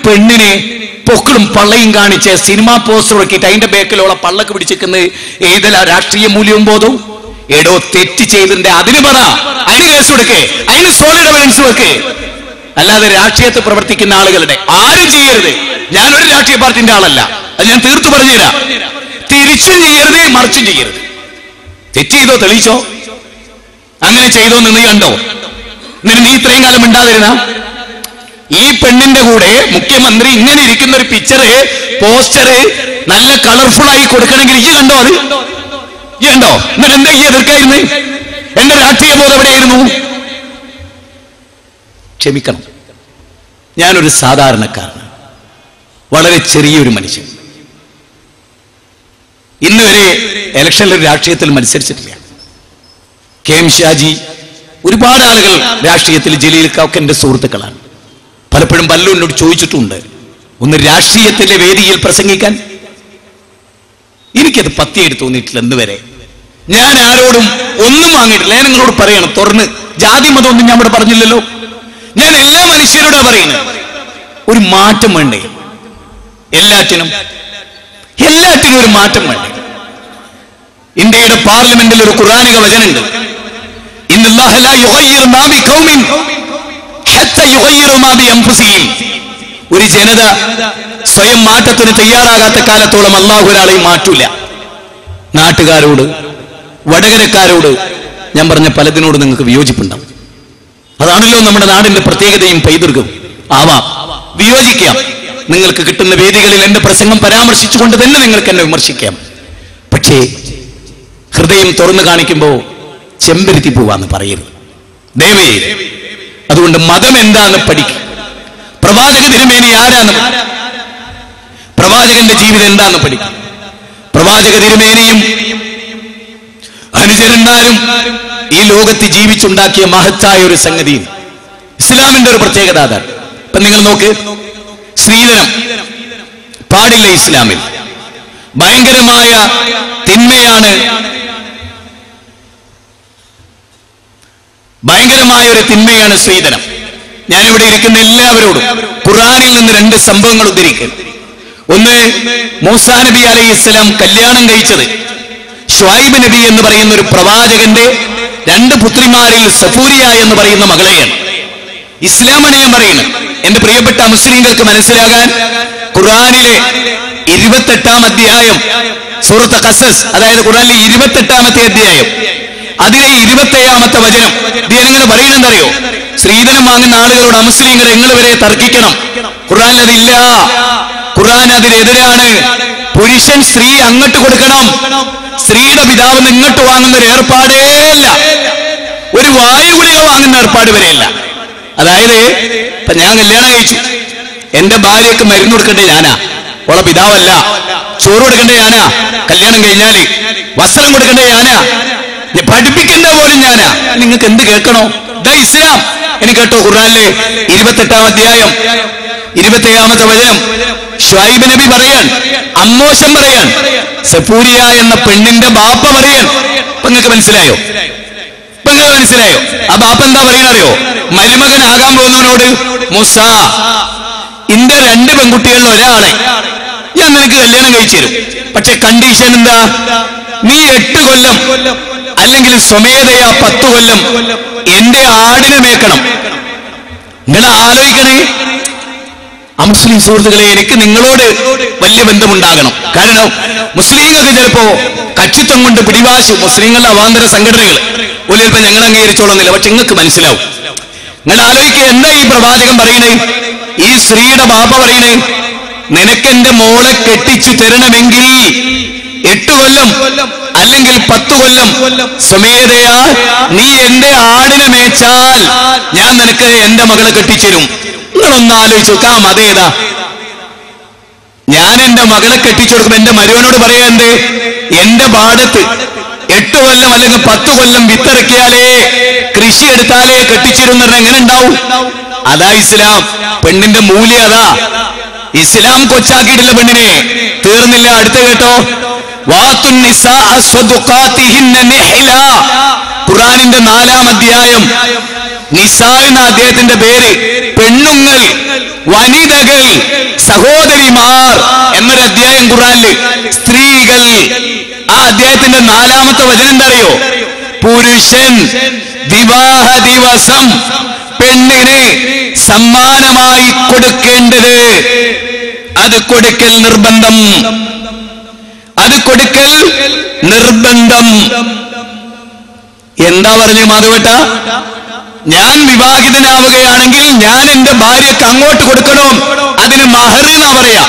പെണ്ണിനെ പൊക്കളും പള്ളയും കാണിച്ച് cinema poster ഇറക്കിയിട്ട് അതിന്റെ ബേക്കിലുള്ള പള്ളക്ക് പിടിച്ചിരിക്കുന്നത് ഏതെല്ലാം രാഷ്ട്രീയ മൂല്യവും ബോധവും? എടോ, തെറ്റ് ചെയ്തിട്ടുണ്ട്, അതിന് പറ, അതിന് കേസ് കൊടുക്കേ, അതിന് സോളിഡ് എവിഡൻസ് വെക്ക്. അല്ലാതെ രാഷ്ട്രീയത്തിൽ പ്രവർത്തിക്കുന്ന ആളുകളുടെ ആരും ചെയ്യരുത്. ഞാനൊരു രാഷ്ട്രീയ പാർട്ടിന്റെ ആളല്ല, അത് ഞാൻ തീർത്തു പറഞ്ഞുതരാം. തിരിച്ചും ചെയ്യരുത്, മറിച്ചും ചെയ്യരുത്. തെറ്റ് ചെയ്തോ തെളിയിച്ചോ, അങ്ങനെ ചെയ്തോ നിന്ന് കണ്ടോ, എന്നിട്ട് നീ ഇത്രയും കാലം മിണ്ടാതിരുന്ന? ഈ പെണ്ണിന്റെ കൂടെ മുഖ്യമന്ത്രി ഇങ്ങനെ ഇരിക്കുന്ന ഒരു പിക്ചറ്, പോസ്റ്ററ് നല്ല കളർഫുൾ ആയി കൊടുക്കണമെങ്കിൽ ഈ കണ്ടോ? അത് ഈ കണ്ടോ? എന്നിട്ട് എന്താ ഈ എതിർക്കായിരുന്നു? എന്റെ രാഷ്ട്രീയ ബോധം എവിടെയായിരുന്നു? ക്ഷമിക്കണം, ഞാനൊരു സാധാരണക്കാരനാണ്, വളരെ ചെറിയൊരു മനുഷ്യൻ. ഇന്ന് വരെ ഇലക്ഷനിൽ ഒരു രാഷ്ട്രീയത്തിൽ മത്സരിച്ചിട്ടില്ല. കെ എം ഷാജി, ഒരുപാട് ആളുകൾ രാഷ്ട്രീയത്തിൽ, ജലീൽക്കൊക്കെ എന്റെ സുഹൃത്തുക്കളാണ്. പലപ്പോഴും പലരും എന്നോട് ചോദിച്ചിട്ടുണ്ട്, ഒന്ന് രാഷ്ട്രീയത്തിന്റെ വേദിയിൽ പ്രസംഗിക്കാൻ. എനിക്കത് പത്തിയായിട്ട് തോന്നിയിട്ടില്ല ഇന്ന് വരെ. ഞാൻ ആരോടും ഒന്നും വാങ്ങിയിട്ടില്ല. ഞാൻ നിങ്ങളോട് പറയണം തുറന്ന്, ജാതി മതം ഒന്നും ഞാൻ ഇവിടെ പറഞ്ഞില്ലല്ലോ. ഞാൻ എല്ലാ മനുഷ്യരോടാ പറയുന്നത്, ഒരു മാറ്റം വേണ്ടേ? എല്ലാറ്റിനും ഒരു മാറ്റം വേണ്ടേ? ഇന്ത്യയുടെ പാർലമെന്റിൽ ഒരു ഖുർആനിക വചനമുണ്ട്, ഇന്നല്ലാഹ ലാ യുഗയ്യിറു മാ ബിഖൗമിൻ ഹത്താ യുഗയ്യിറു മാ ബിഅൻഫുസിഹിം. ഒരു ജനത സ്വയം മാറ്റത്തിന് തയ്യാറാകാത്ത കാലത്തോളം അല്ലാഹു ഒരാളെയും മാറ്റൂല. നാട്ടുകാരോട്, വടകരക്കാരോട് ഞാൻ പറഞ്ഞ പലതിനോട് നിങ്ങൾക്ക് വിയോജിപ്പുണ്ടാവും. അതാണല്ലോ നമ്മുടെ നാടിന്റെ പ്രത്യേകതയും പൈതൃകവും. ആവാം, വിയോജിക്കാം. നിങ്ങൾക്ക് കിട്ടുന്ന വേദികളിൽ എന്റെ പ്രസംഗം പരാമർശിച്ചുകൊണ്ട് തന്നെ നിങ്ങൾക്ക് എന്നെ വിമർശിക്കാം. പക്ഷേ ഹൃദയം തുറന്നു കാണിക്കുമ്പോ ചെമ്പരുത്തി പോവാന്ന് പറയരുത് ദയവേ. അതുകൊണ്ട് മതം എന്താന്ന് പഠിക്കും, പ്രവാചക തിരുമേനി ആരാന്ന്, പ്രവാചകന്റെ ജീവിതം എന്താന്ന് പഠിക്കും. പ്രവാചക തിരുമേനിയും അനുചരന്മാരും ഈ ലോകത്ത് ജീവിച്ചുണ്ടാക്കിയ മഹത്തായ ഒരു സംഗതിയും ഇസ്ലാമിന്റെ ഒരു പ്രത്യേകത അതാണ്. ഇപ്പൊ നിങ്ങൾ നോക്ക്, സ്ത്രീധനം പാടില്ല ഇസ്ലാമിൽ. ഭയങ്കരമായ തിന്മയാണ്, ഭയങ്കരമായ ഒരു തിന്മയാണ് സ്ത്രീധനം. ഞാനിവിടെ ഇരിക്കുന്ന എല്ലാവരോടും ഖുർആനിൽ നിന്ന് രണ്ട് സംഭവങ്ങൾ ഉദ്ധരിക്കും. ഒന്ന്, മൂസാ നബി അലൈഹിസ്സലാം കല്യാണം കഴിച്ചത് ഷുഐബ് നബി എന്ന് പറയുന്ന ഒരു പ്രവാചകന്റെ രണ്ട് പുത്രിമാരിൽ സഫൂരിയ എന്ന് പറയുന്ന മകളെയാണ്. ഇസ്ലാമാണ് ഞാൻ പറയുന്നത്. എന്റെ പ്രിയപ്പെട്ട മുസ്ലിങ്ങൾക്ക് മനസ്സിലാകാൻ ഖുർആനിലെ 28-ാം അധ്യായം സൂറത്ത് ഖസസ്, അതായത് ഖുർആനിലെ 28-ാമത്തെ അധ്യായം, അതിലെ 27-ാമത്തെ വചനം ഇതെങ്ങനെ പറയണെന്നറിയോ? സ്ത്രീധനം വാങ്ങുന്ന ആളുകളോട് അമുസ്ലിങ്ങൾ എങ്ങൾ വരെ തർക്കിക്കണം. ഖുർആൻ അതില്ല, ഖുർആൻ അതിനെതിരാണ്. പുരുഷൻ സ്ത്രീ അങ്ങോട്ട് കൊടുക്കണം, സ്ത്രീയുടെ പിതാവ് ഇങ്ങോട്ട് വാങ്ങുന്ന ഒരു ഏർപ്പാടേ അല്ല, ഒരു വായു ഗുളിക വാങ്ങുന്ന ഏർപ്പാട് വരെയല്ല. അതായത് ഇപ്പൊ ഞാൻ കല്യാണം കഴിച്ചു, എന്റെ ഭാര്യക്ക് മരുന്ന് കൊടുക്കേണ്ടത് ഞാനാ, ഓളെ പിതാവല്ല. ചോറ് കൊടുക്കേണ്ടത് ഞാനാ, കല്യാണം കഴിഞ്ഞാല് വസ്ത്രം കൊടുക്കേണ്ടത് ഞാനാ, പഠിപ്പിക്കേണ്ട പോലും ഞാനാ. നിങ്ങൾക്ക് എന്ത് കേൾക്കണോ? ദാ ഇസ്ലാം. എനിക്ക് കേട്ടോ, ഖുർആനിലെ 28-ാം അധ്യായം 27-ാമത്തെ വചനം ഷുഐബ് നബി പറയാൻ, അമ്മോശം പറയാൻ, സഫൂരിയ എന്ന പെണ്ണിന്റെ ബാപ്പ പറയാൻ. ഇപ്പൊ നിങ്ങൾക്ക് മനസ്സിലായോ? ഇപ്പൊ നിങ്ങൾക്ക് മനസ്സിലായോ? ആ ബാപ്പ എന്താ പറയാനറിയോ? മരുമകനാകാൻ പോകുന്നവനോട്, മൂസാ, ഇന്റെ 2 പെൺകുട്ടികളിൽ ഒരാളെ ഞാൻ നിനക്ക് കല്യാണം കഴിച്ചു തരും. പക്ഷെ കണ്ടീഷൻ എന്താ? നീ 8 കൊല്ലം അല്ലെങ്കിൽ സ്വമേധയാ 10 കൊല്ലം എന്റെ ആടിനെ മേക്കണം. നിങ്ങൾ ആലോചിക്കണേ അമുസ്ലിം സുഹൃത്തുക്കളെ, എനിക്ക് നിങ്ങളോട് വലിയ ബന്ധമുണ്ടാകണം. കാരണം മുസ്ലിങ്ങൾക്ക് ചിലപ്പോ കക്ഷിത്വം കൊണ്ട് പിടിവാശി, മുസ്ലിങ്ങളുടെ അവാന്തര സംഘടനകൾ ഒരു ചിലപ്പോ ഞങ്ങൾ അംഗീകരിച്ചോളുന്നില്ല. പക്ഷെ നിങ്ങൾക്ക് മനസ്സിലാവും. നിങ്ങൾ ആലോചിക്കുക, എന്താ ഈ പ്രവാചകൻ പറയണേ? ഈ സ്ത്രീയുടെ ബാപ്പ പറയണേ, നിനക്കെന്റെ മോളെ കെട്ടിച്ചു തരണമെങ്കിൽ 8 കൊല്ലം അല്ലെങ്കിൽ 10 കൊല്ലം സ്വമേധയാ നീ എന്റെ ആടിനെ മേച്ചാൽ ഞാൻ നിനക്ക് എന്റെ മകളെ കെട്ടിച്ചരും. നിങ്ങളൊന്ന് ആലോചിച്ചു നോക്കാം, അതേതാ? ഞാൻ എന്റെ മകളെ കെട്ടിച്ചു കൊടുക്കുമ്പോ എന്റെ മരുവനോട് പറയാ, എന്തേ എന്റെ പാടത്ത് 8 കൊല്ലം അല്ലെങ്കിൽ 10 കൊല്ലം വിത്തിറക്കിയാലേ, കൃഷി എടുത്താലേ കെട്ടിച്ചിരുന്ന എങ്ങനെ ഉണ്ടാവും? അതാ ഇസ്ലാം. പെണ്ണിന്റെ മൂല്യം അതാ. ഇസ്ലാം കൊച്ചാക്കിയിട്ടില്ല പെണ്ണിനെ. തീർന്നില്ല, അടുത്ത കേട്ടോ, ഖുർആനിന്റെ 4-ാം അധ്യായം, നിസാ എന്ന അദ്ദേഹത്തിന്റെ പേര്, പെണ്ണുങ്ങൾ വനിതകൾ, സഹോദരിമാർ എന്നൊരു അധ്യായം ഖുർആനിൽ. സ്ത്രീകൾ. ആ അധ്യായത്തിന്റെ 4-ാമത്തെ വചനം എന്താ അറിയോ? പുരുഷൻ വിവാഹ ദിവസം പെണ്ണിന് സമ്മാനമായി കൊടുക്കേണ്ടത്, അത് കൊടുക്കൽ നിർബന്ധം. അത് കൊടുക്കൽ നിർബന്ധം. എന്താ പറഞ്ഞു മാധവേട്ട? ഞാൻ വിവാഹിതനാവുകയാണെങ്കിൽ ഞാൻ എന്റെ ഭാര്യക്ക് അങ്ങോട്ട് കൊടുക്കണം. അതിന് മഹർ എന്നാ പറയാ.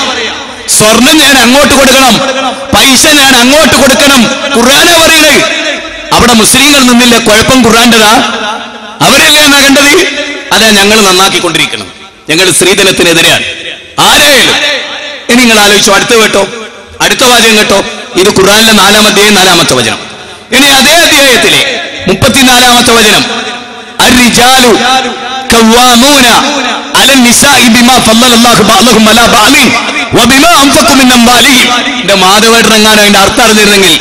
സ്വർണം ഞാൻ അങ്ങോട്ട് കൊടുക്കണം, പൈസ ഞാൻ അങ്ങോട്ട് കൊടുക്കണം. ഖുർആനാ പറയണേ. അവിടെ മുസ്ലിങ്ങൾ നിന്നില്ല. കുഴപ്പം ഖുർആന്റെതാ. അവരല്ലേ എന്നാ കണ്ടത്? അതാ ഞങ്ങൾ നന്നാക്കിക്കൊണ്ടിരിക്കണം. ഞങ്ങൾ സ്ത്രീധനത്തിനെതിരെയാണ് ആരായാലും. ഇനി നിങ്ങൾ ആലോചിച്ചു. അടുത്ത കേട്ടോ, അടുത്ത വാചകം കേട്ടോ. ഇത് ഖുർആനിലെ 4-ാം അധ്യായം 4-ാമത്തെ വചനം. ഇനി അതേ അധ്യായത്തിലെ 34-ാമത്തെ വചനം. അർരിജാലു ഖവ്വാമൂന അലൻ നിസാഇ ബിമാ ഫളലല്ലാഹു ബഅദഹും അലാ ബഅദിൻ വബിമാ അൻഫഖു മിൻ അംവാലിഹിം. എന്റെ മാധവേട്ടനെങ്ങാനും അതിന്റെ അർത്ഥം അറിഞ്ഞിരുന്നെങ്കിൽ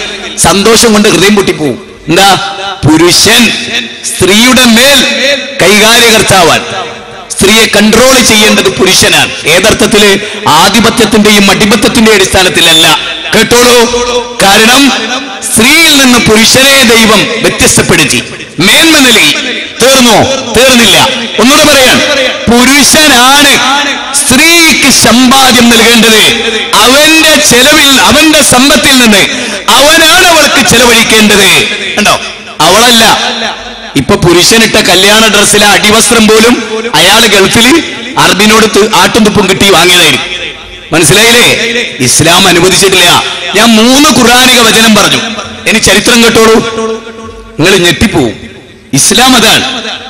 സന്തോഷം കൊണ്ട് ഹൃദയം പൊട്ടിപ്പോവും. എന്താ? പുരുഷൻ സ്ത്രീയുടെ മേൽ കൈകാര്യകർത്താവാൻ, സ്ത്രീയെ കൺട്രോൾ ചെയ്യേണ്ടത് പുരുഷനാണ്. ഏതർത്ഥത്തില്? ആധിപത്യത്തിന്റെയും അടിമത്തത്തിന്റെയും അടിസ്ഥാനത്തിലല്ല. കേട്ടോളൂ. കാരണം സ്ത്രീയിൽ നിന്ന് പുരുഷനെ ദൈവം വ്യത്യസ്തപ്പെടുത്തി, മേന്മ നൽകി. തീർന്നോ? തീർന്നില്ല. ഒന്നുകൂടെ പറയാൻ, പുരുഷനാണ് സ്ത്രീക്ക് സമ്പാദ്യം നൽകേണ്ടത്. അവന്റെ ചെലവിൽ, അവന്റെ സമ്പത്തിൽ നിന്ന് അവനാണ് അവൾക്ക് ചെലവഴിക്കേണ്ടത്. കണ്ടോ? അവളല്ല. ഇപ്പൊ പുരുഷനിട്ട കല്യാണ ഡ്രസ്സിലെ അടിവസ്ത്രം പോലും അയാള് ഗൾഫിൽ അറബിനോട് ആട്ടും തുപ്പും കിട്ടി വാങ്ങിയതായിരിക്കും. മനസ്സിലായില്ലേ? ഇസ്ലാം അനുവദിച്ചിട്ടില്ല. ഞാൻ 3 ഖുർആനിക വചനം പറഞ്ഞു. ഇനി ചരിത്രം കേട്ടോളൂ, നിങ്ങൾ ഞെട്ടിപ്പോവും. ഇസ്ലാം അതാണ്.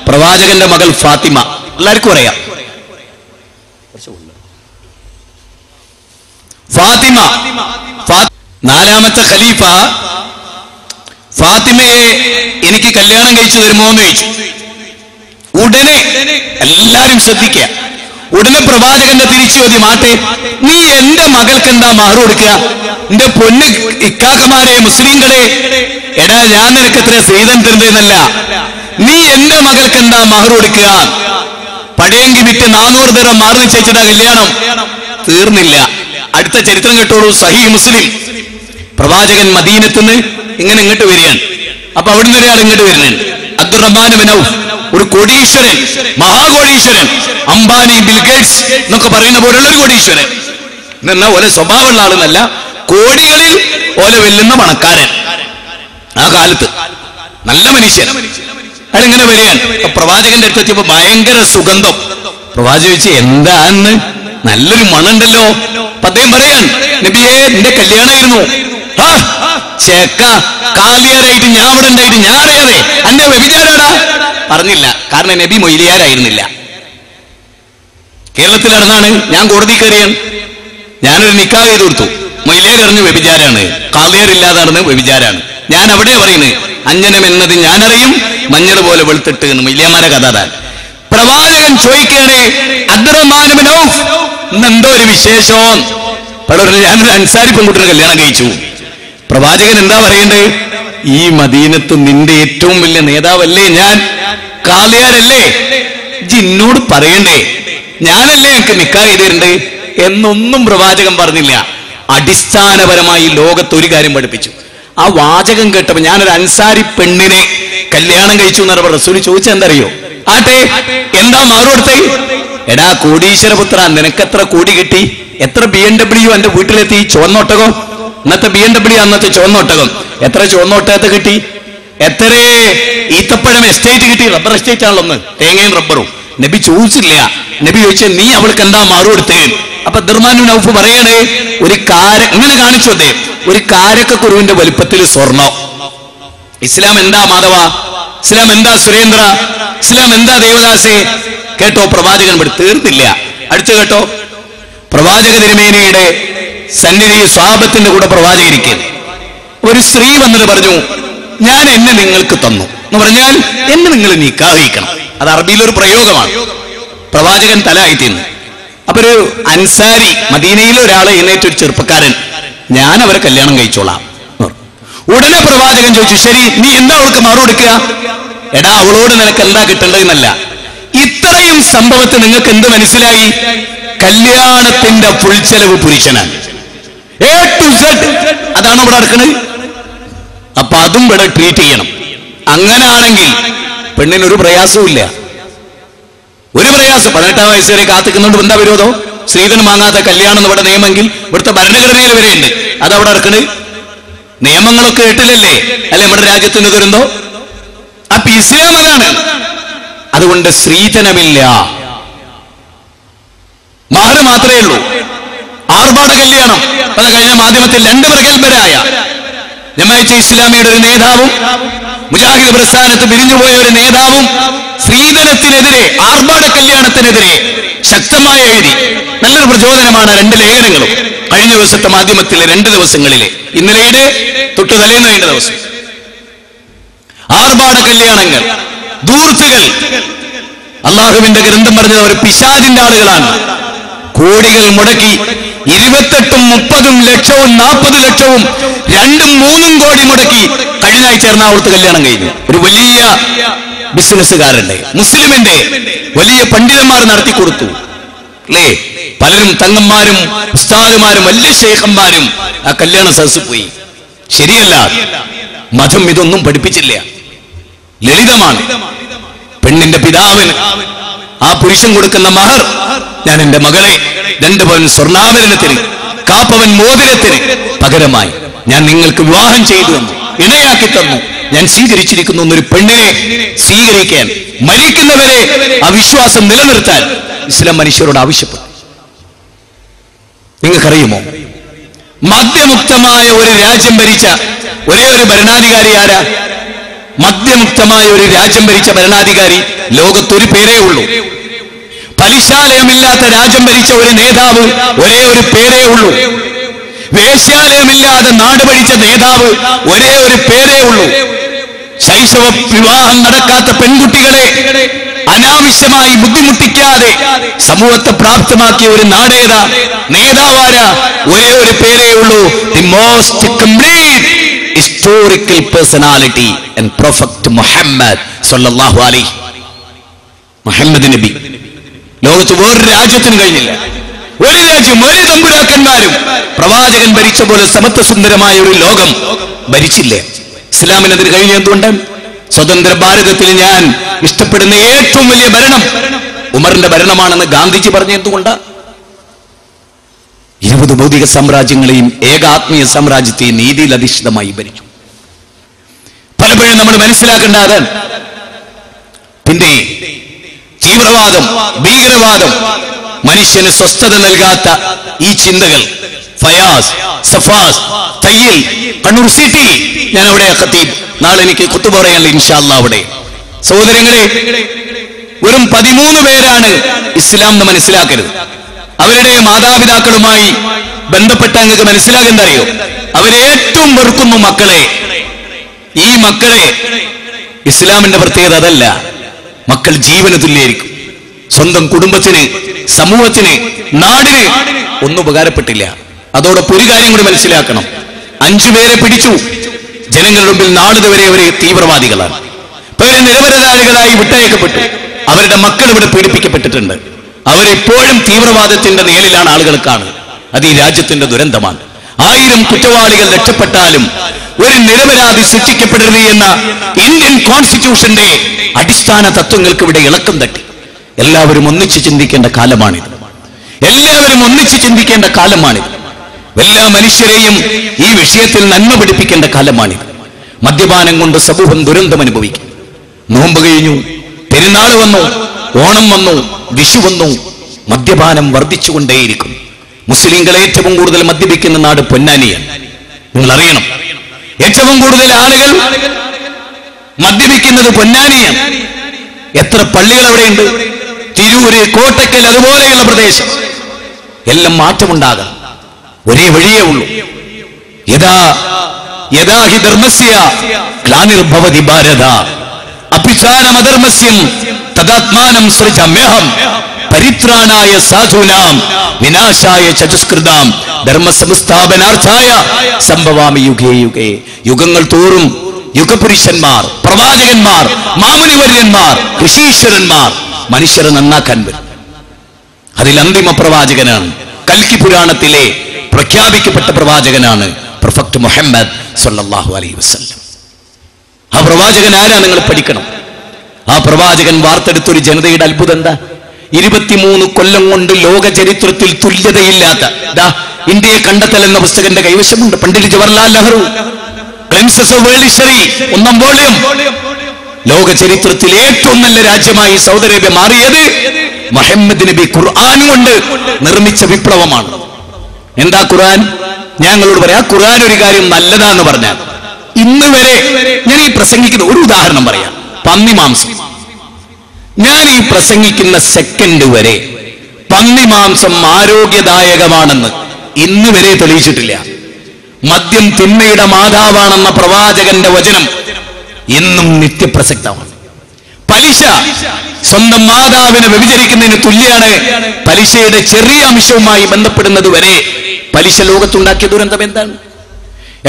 പ്രവാചകന്റെ മകൾ ഫാത്തിമ, എല്ലാവർക്കും അറിയാം. ഫാത്തിമ 4-ാമത്തെ ഖലീഫ ഫാത്തിമയെ എനിക്ക് കല്യാണം കഴിച്ചു തരുമോ എന്ന് ചോദിച്ചു. ഉടനെ എല്ലാരും ശ്രദ്ധിക്കുക. ഉടനെ പ്രവാചകന്റെ തിരിച്ചു ചോദ്യം, ആട്ടെ നീ എന്റെ മകൾക്ക് എന്താ മഹർ കൊടുക്കുക? എന്റെ പൊന്ന് ഇക്കാക്കമാരെ, മുസ്ലിങ്ങളെ, എടാ ഞാൻ നിനക്ക് എത്ര സ്ത്രീധനം തരുന്നതെന്നല്ല, നീ എന്റെ മകൾക്ക് എന്താ മഹർ കൊടുക്കുക? പഴയെങ്കിൽ വിറ്റ് 400 ദിർഹം മാറി നിശ്ചയിച്ചിട്ടാ കല്യാണം. തീർന്നില്ല. അടുത്ത ചരിത്രം കേട്ടോളൂ. സഹീഹ് മുസ്ലിം. പ്രവാചകൻ മദീനത്തുനിന്ന് ഇങ്ങനെ ഇങ്ങോട്ട് വരികയാണ്. അപ്പൊ അവിടുന്ന് ഒരാൾ ഇങ്ങോട്ട് വരുന്നുണ്ട്. അബ്ദുറഹ്മാൻ ബിൻ ഔഫ്, ഒരു കോടീശ്വരൻ, മഹാകോടീശ്വരൻ, അംബാനി, ബിൽഗേറ്റ്സ് എന്നൊക്കെ പറയുന്ന പോലുള്ള ഒരു കോടീശ്വരൻ. എന്നാ ഓലെ സ്വഭാവമുള്ള ആളെന്നല്ല, കോടികളിൽ ഓല വെല്ലുന്ന പണക്കാരൻ. ആ കാലത്ത് നല്ല മനുഷ്യൻ. അയാളിങ്ങനെ വരികയാണ്. പ്രവാചകന്റെ അടുത്ത് എത്തിയപ്പോ ഭയങ്കര സുഗന്ധം. പ്രവാചകൻ ചോദിച്ചു, എന്താന്ന്? നല്ലൊരു മണുണ്ടല്ലോ. അദ്ദേഹം പറയാൻ, നബിയെ എന്റെ കല്യാണമായിരുന്നു. ചേക്ക കാലിയാരായിട്ട് ഞാൻ അവിടെ ഉണ്ടായിട്ട് ഞാൻ അറിയാതെ അന്നെ വ്യഭിചാരാടാ പറഞ്ഞില്ല. കാരണം നബി മൊയ്ലിയാരായിരുന്നില്ല. കേരളത്തിൽ നടന്നാണ്. ഞാൻ കോടതി കയറിയാണ്. ഞാനൊരു നിക്കാഹ് ചെയ്ത് കൊടുത്തു. മൊയ്ലിയാർ അറിഞ്ഞു വ്യഭിചാരാണ്, കാലിയാരില്ലാതെ നടന്ന് വ്യഭിചാരാണ്. ഞാൻ അവിടെ പറയുന്നത്, അഞ്ജനം എന്നത് ഞാനറിയും, മഞ്ഞൾ പോലെ വെളുത്തിട്ട് എന്ന് മൊയ്ലിയാമാരെ കഥ താൻ. പ്രവാചകൻ ചോദിക്കാണ്, അബ്ദുറഹ്മാൻ ബിൻ ഔഫ് ഇന്നെന്തോ ഒരു വിശേഷം? ഞാനൊരു അൻസാരി പെൺകുട്ടിയെ കല്യാണം കഴിച്ചു. പ്രവാചകൻ എന്താ പറയണ്ടേ? ഈ മദീനത്ത് നിന്റെ ഏറ്റവും വലിയ നേതാവല്ലേ ഞാൻ? കാലിയാരല്ലേ? ജിന്നോട് പറയണ്ടേ? ഞാനല്ലേ എനിക്ക് നിക്കാഹ് ചെയ്തിട്ടുണ്ട് എന്നൊന്നും പ്രവാചകൻ പറഞ്ഞില്ല. അടിസ്ഥാനപരമായി ലോകത്ത് ഒരു കാര്യം പഠിപ്പിച്ചു. ആ വാചകം കേട്ടപ്പോ, ഞാനൊരു അൻസാരി പെണ്ണിനെ കല്യാണം കഴിച്ചു എന്ന് പറഞ്ഞ റസൂൽ ചോദിച്ചാൽ എന്താ അറിയോ? ആട്ടെ എന്താ മാറു കൊടുത്തേ? എടാ കോടീശ്വരപുത്ര, നിനക്കെത്ര കോടി കിട്ടി? എത്ര BMW എന്റെ വീട്ടിലെത്തി? ചുവന്നൊട്ടകം. ഇന്നത്തെ BMW, അന്നത്തെ ചുവന്നൊട്ടകം. എത്ര ചുവന്നൊട്ടകത്തെ കിട്ടി? എത്ര ഈത്തപ്പഴം എസ്റ്റേറ്റ് കിട്ടി? റബ്ബർ എസ്റ്റേറ്റ് ആണല്ലോ ഒന്ന്, തേങ്ങയും റബ്ബറും. നബി ചോദിച്ചില്ല. നബി ചോദിച്ചാൽ നീ അവൾക്ക് എന്താ മാറു കൊടുത്തേ? അപ്പൊ അബ്ദുറഹ്മാൻ ബിൻ ഔഫ് പറയണേ, ഒരു ഇങ്ങനെ കാണിച്ചു അദ്ദേഹം, ഒരു കാരക്കുരുവിന്റെ വലിപ്പത്തിൽ സ്വർണം. ഇസ്ലാം എന്താ മാധവ? ഇസ്ലാം എന്താ സുരേന്ദ്ര? ഇസ്ലാം എന്താ ദേവദാസേ? കേട്ടോ, പ്രവാചകൻ ഇവിടെ തീർന്നില്ല. അടുത്ത് കേട്ടോ, പ്രവാചക തിരുമേനിയുടെ സന്നിധി സ്വഹാബത്തിന്റെ കൂടെ പ്രവാചകരിക്കാൻ ഒരു സ്ത്രീ വന്നിട്ട് പറഞ്ഞു, ഞാൻ എന്നെ നിങ്ങൾക്ക് തന്നു എന്ന് പറഞ്ഞാൽ എന്നെ നിങ്ങൾ നിക്കാഹ് കഴിക്കണം. അത് അറബിയിലൊരു പ്രയോഗമാണ്. പ്രവാചകൻ തലായി തിന്നു. അപ്പൊ ഒരു അൻസാരി, മദീനയിലെ ഒരാളെ എഴുന്നേറ്റൊരു ചെറുപ്പക്കാരൻ, ഞാൻ അവരെ കല്യാണം കഴിച്ചോളാം. ഉടനെ പ്രവാചകൻ ചോദിച്ചു, ശരി നീ എന്താ അവൾക്ക് മാറു കൊടുക്കുക? എടാ അവളോട് നിനക്ക് എന്താ കിട്ടേണ്ടതെന്നല്ല, ഇത്രയും സംഭവത്തിൽ നിങ്ങൾക്ക് എന്ത് മനസ്സിലായി? കല്യാണത്തിന്റെ ഫുൾ ചെലവ് പുരുഷനാണ്. A to Z അതാണ് ഇവിടെ നടക്കുന്നത്. അപ്പൊ അതും ഇവിടെ ട്രീറ്റ് ചെയ്യണം. അങ്ങനാണെങ്കിൽ പെണ്ണിനൊരു പ്രയാസവും ഇല്ല, ഒരു പ്രയാസം. 18 വയസ്സ് വരെ കാത്തിക്കുന്നുണ്ട്, എന്താ വിരോധം? സ്ത്രീധനം വാങ്ങാത്ത കല്യാണം ഇവിടെ നിയമമെങ്കിൽ ഇവിടുത്തെ ഭരണഘടനയിൽ വരെയുണ്ട്. അതവിടെ നടക്കണ്. നിയമങ്ങളൊക്കെ കേട്ടില്ലല്ലേ അല്ലെ നമ്മുടെ രാജ്യത്തിന് ദുരന്തോ? അപ്പൊ ഇസ്ലാം അതാണ്. അതുകൊണ്ട് സ്ത്രീധനമില്ല, മഹർ മാത്രമേ ഉള്ളൂ. ആർഭാട കല്യാണം അത് കഴിഞ്ഞ മാധ്യമത്തിൽ 2 പ്രഗത്ഭരായ ജമാഅത്തെ ഇസ്ലാമിയുടെ ഒരു നേതാവും മുജാഹിദ് പ്രസ്ഥാനത്ത് പിരിഞ്ഞുപോയ ഒരു നേതാവും സ്ത്രീധനത്തിനെതിരെ, ആർഭാട കല്യാണത്തിനെതിരെ ശക്തമായി എഴുതി. നല്ലൊരു പ്രചോദനമാണ് 2 ലേഖനങ്ങളും. കഴിഞ്ഞ ദിവസത്തെ മാധ്യമത്തിലെ 2 ദിവസങ്ങളിലെ, ഇന്നലെയുടെ തൊട്ടു തലേന്ന് 2 ദിവസം. ആർഭാട കല്യാണങ്ങൾ, ധൂർത്തുകൾ, അള്ളാഹുവിന്റെ ഗ്രന്ഥം പറഞ്ഞത് അവർ പിശാചിന്റെ ആളുകളാണ്. കോടികൾ മുടക്കി 28ഉം 30ഉം ലക്ഷവും 40 ലക്ഷവും 2ഉം 3ഉം കോടി മുടക്കി കഴിഞ്ഞ ആഴ്ച എറണാകുളത്ത് കല്യാണം കഴിഞ്ഞു. ഒരു വലിയ ബിസിനസ്സുകാരന്റെ, മുസ്ലിമിന്റെ വലിയ പണ്ഡിതന്മാർ നടത്തി കൊടുത്തു അല്ലേ? പലരും തങ്ങന്മാരും ഉസ്താദുമാരും വലിയ ശൈഖന്മാരും ആ കല്യാണ സദസ്സിൽ പോയി. ശരിയല്ല, മതം ഇതൊന്നും പഠിപ്പിച്ചില്ല. ലളിതമാണ്. പെണ്ണിന്റെ പിതാവിന് ആ പുരുഷൻ കൊടുക്കുന്ന മഹർ, ഞാൻ എന്റെ മകളെ 2 പവൻ സ്വർണ്ണാഭരണത്തിന്, കാപ്പവൻ മോതിരത്തിന് പകരമായി ഞാൻ നിങ്ങൾക്ക് വിവാഹം ചെയ്തു തന്നു, ഇണയാക്കി തന്നു, ഞാൻ സ്വീകരിച്ചിരിക്കുന്നു എന്നൊരു പെണ്ണിനെ സ്വീകരിക്കാൻ മരിക്കുന്നവരെ ആ വിശ്വാസം നിലനിർത്താൻ ഇസ്ലാം മനുഷ്യരോട് ആവശ്യപ്പെട്ടു. നിങ്ങൾക്കറിയുമോ, മദ്യമുക്തമായ ഒരു രാജ്യം ഭരിച്ച ഒരേ ഒരു ഭരണാധികാരി ആരാ? മദ്യമുക്തമായ ഒരു രാജ്യം ഭരിച്ച ഭരണാധികാരി ലോകത്തൊരു പേരേ ഉള്ളൂ. പലിശാലയമില്ലാത്ത രാജ്യം ഭരിച്ച ഒരു നേതാവ് ഒരേ ഒരു പേരേ ഉള്ളൂ. വേശ്യാലയമില്ലാതെ നാട് ഭരിച്ച നേതാവ് ഒരേ ഒരു പേരേ ഉള്ളൂ. ശൈശവ വിവാഹം നടക്കാത്ത പെൺകുട്ടികളെ അനാവശ്യമായി ബുദ്ധിമുട്ടിക്കാതെ സമൂഹത്തെ പ്രാപ്തമാക്കിയ ഒരു നാടേതാ, നേതാവാരാ? ഒരേ ഒരു പേരേ ഉള്ളൂ. The most complete historical personality and prophet Muhammad സല്ലല്ലാഹു അലൈഹി. മുഹമ്മദ് നബി ലോകത്ത് വേറൊരു രാജ്യത്തിന് കഴിഞ്ഞില്ല. ഒരു രാജ്യം, ഒരു തമ്പുരാക്കന്മാരും പ്രവാചകൻ ഭരിച്ച പോലെ സമത്വസുന്ദരമായ ഒരു ലോകം ഭരിച്ചില്ല. ഇസ്ലാമിനതിന് കഴിഞ്ഞ എന്തുകൊണ്ട്? സ്വതന്ത്ര ഭാരതത്തിൽ ഞാൻ ഇഷ്ടപ്പെടുന്ന ഏറ്റവും വലിയ ഭരണം ഉമറിന്റെ ഭരണമാണെന്ന് ഗാന്ധിജി പറഞ്ഞ എന്തുകൊണ്ട്? 20 ഭൗതിക സാമ്രാജ്യങ്ങളെയും ഏകാത്മീയ സാമ്രാജ്യത്തെയും നീതിയിൽ അധിഷ്ഠിതമായി ഭരിച്ചു. പലപ്പോഴും നമ്മൾ മനസ്സിലാക്കേണ്ടത് പിന്നെ തീവ്രവാദം, ഭീകരവാദം, മനുഷ്യന് സ്വസ്ഥത നൽകാത്ത ഈ ചിന്തകൾ, ഫയാസ്, സഫാസ്, തയ്യിൽ, കണ്ണൂർ സിറ്റി, ഞാൻ അവിടെ ഖത്തീബ്, നാളെ എനിക്ക് ഖുത്ബ പറയാനുള്ള ഇൻഷാ അല്ലാഹ് അവിടെ. സഹോദരങ്ങളെ, വെറും 13 പേരാണ് ഇസ്ലാം എന്ന് മനസ്സിലാക്കരുത്. അവരുടെ മാതാപിതാക്കളുമായി ബന്ധപ്പെട്ട നിങ്ങൾക്ക് മനസ്സിലാക്കേണ്ട അറിയോ? അവരേറ്റവും വെറുക്കുന്നു മക്കളെ. ഈ മക്കളെ, ഇസ്ലാമിന്റെ പ്രത്യേകത അതല്ല. മക്കൾ ജീവന് തുല്യായിരിക്കും. സ്വന്തം കുടുംബത്തിന്, സമൂഹത്തിന്, നാടിന് ഒന്നും ഉപകാരപ്പെട്ടില്ല. അതോടൊപ്പം ഒരു കാര്യം കൂടി മനസ്സിലാക്കണം. 5 പേരെ പിടിച്ചു. ജനങ്ങളുടെ മുമ്പിൽ നാളിതുവരെ അവരെ തീവ്രവാദികളാണ്. പേര് നിരപരാധികളായി വിട്ടയക്കപ്പെട്ടു. അവരുടെ മക്കൾ ഇവിടെ പീഡിപ്പിക്കപ്പെട്ടിട്ടുണ്ട്. അവരെപ്പോഴും തീവ്രവാദത്തിന്റെ നിഴലിലാണ് ആളുകൾ കാണുന്നത്. അത് ഈ രാജ്യത്തിന്റെ ദുരന്തമാണ്. 1000 കുറ്റവാളികൾ രക്ഷപ്പെട്ടാലും ഒരു നിരപരാധി ശിക്ഷിക്കപ്പെടരുത് എന്ന ഇന്ത്യൻ കോൺസ്റ്റിറ്റ്യൂഷന്റെ അടിസ്ഥാന തത്വങ്ങൾക്ക് ഇവിടെ ഇളക്കം തട്ടി. എല്ലാവരും ഒന്നിച്ച് ചിന്തിക്കേണ്ട കാലമാണിത്. എല്ലാവരും ഒന്നിച്ച് ചിന്തിക്കേണ്ട കാലമാണിത്. എല്ലാ മനുഷ്യരെയും ഈ വിഷയത്തിൽ നന്മ പഠിപ്പിക്കേണ്ട കാലമാണിത്. മദ്യപാനം കൊണ്ട് സമൂഹം ദുരന്തം അനുഭവിക്കും. നോമ്പ് കഴിഞ്ഞു, പെരുന്നാൾ വന്നു, ഓണം വന്നു, വിഷു വന്നു, മദ്യപാനം വർദ്ധിച്ചുകൊണ്ടേയിരിക്കും. മുസ്ലിങ്ങൾ ഏറ്റവും കൂടുതൽ മദ്യപിക്കുന്ന നാട് പൊന്നാനിയാണ്. നിങ്ങൾ അറിയണം, ഏറ്റവും കൂടുതൽ ആളുകൾ മദ്യപിക്കുന്നത് പൊന്നാനിയാണ്. എത്ര പള്ളികൾ അവിടെയുണ്ട്? തിരൂര്, കോട്ടക്കൽ, അതുപോലെയുള്ള പ്രദേശം. എല്ലാം മാറ്റമുണ്ടാകാം. ഒരേ വഴിയേ ഉള്ളൂ. യഥാ ഹി ധർമ്മസ്യ ഗ്ലാനിർഭവതി ഭാരത അപിചാരമധർമ്മസ്യം തദാത്മാനം സൃജമ്യഹം പരിത്രാണായ സാധൂനാം വിനാശായ ചതുഷ്കൃതാം ധർമ്മസംസ്ഥാപനാർത്ഥായ സംഭവാമി യുഗേ യുഗേ. യുഗങ്ങൾ തോറും യുഗപുരുഷന്മാർ, പ്രവാചകന്മാർ, മാമുനിവര്യന്മാർ, ഋഷീശ്വരന്മാർ മനുഷ്യരെ നന്നാക്കാൻ വരും. അതിൽ അന്തിമ പ്രവാചകനാണ്, കൽക്കി പുരാണത്തിലെ പ്രഖ്യാപിക്കപ്പെട്ട പ്രവാചകനാണ് പ്രൊഫറ്റ് മുഹമ്മദ് സല്ലല്ലാഹു അലൈഹി വസല്ലം. ആ പ്രവാചകൻ ആരാ നിങ്ങൾ പഠിക്കണം. ആ പ്രവാചകൻ വാർത്തെടുത്തൊരു ജനതയുടെ അത്ഭുതം എന്താ? 23 കൊല്ലം കൊണ്ട് ലോക ചരിത്രത്തിൽ തുല്യതയില്ലാത്ത ഇന്ത്യയെ കണ്ടെത്തൽ എന്ന പുസ്തകന്റെ കൈവശമുണ്ട്. Pandit Jawaharlal Nehru glimpses of world history 1ാം വോളിയം. ലോക ചരിത്രത്തിൽ ഏറ്റവും നല്ല രാജ്യമായി സൗദി അറേബ്യ മാറിയത് മുഹമ്മദ് നബി ഖുർആൻ കൊണ്ട് നിർമ്മിച്ച വിപ്ലവമാണ്. എന്താ ഖുർആൻ? ഞങ്ങളോട് പറയാം, ഖുർആൻ ഒരു കാര്യം നല്ലതാന്ന് പറഞ്ഞാൽ ഇന്ന് വരെ ഞാൻ ഈ പ്രസംഗിക്കുന്ന ഒരു ഉദാഹരണം പറയാം. പന്നി മാംസം. ഞാൻ ഈ പ്രസംഗിക്കുന്ന സെക്കൻഡ് വരെ പന്നി മാംസം ആരോഗ്യദായകമാണെന്ന് ഇന്ന് വരെ തെളിയിച്ചിട്ടില്ല. മദ്യം തിന്മയുടെ മാതാവാണെന്ന പ്രവാചകന്റെ വചനം എന്നും നിത്യപ്രസക്തമാണ്. പലിശ സ്വന്തം മാതാവിനെ വ്യഭിചരിക്കുന്നതിന് തുല്യാണ്. പലിശയുടെ ചെറിയ അംശവുമായി ബന്ധപ്പെടുന്നത് വരെ പലിശ ലോകത്തുണ്ടാക്കിയ ദുരന്തം എന്താണ്?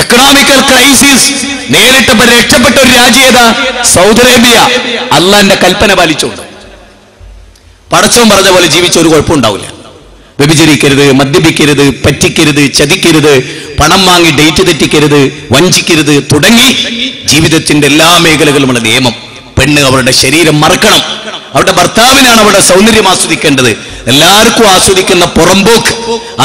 എക്കണോമിക്കൽ ക്രൈസിസ് നേരിട്ട് രക്ഷപ്പെട്ട ഒരു രാജ്യം ഏതാ? Saudi Arabia. അള്ളാന്റെ കൽപ്പന പാലിച്ചുകൊണ്ട് പടച്ചോൻ പറഞ്ഞ പോലെ ജീവിച്ച ഒരു കുഴപ്പമുണ്ടാവില്ല. വ്യഭിചരിക്കരുത്, മദ്യപിക്കരുത്, പറ്റിക്കരുത്, ചതിക്കരുത്, പണം വാങ്ങി ഡേറ്റ് തെറ്റിക്കരുത്, വഞ്ചിക്കരുത് തുടങ്ങി ജീവിതത്തിന്റെ എല്ലാ മേഖലകളുമുള്ള നിയമം. പെണ്ണ് അവരുടെ ശരീരം മറക്കണം. അവരുടെ ഭർത്താവിനാണ് അവരുടെ സൗന്ദര്യം ആസ്വദിക്കേണ്ടത്. എല്ലാവർക്കും ആസ്വദിക്കുന്ന പുറമ്പോക്ക്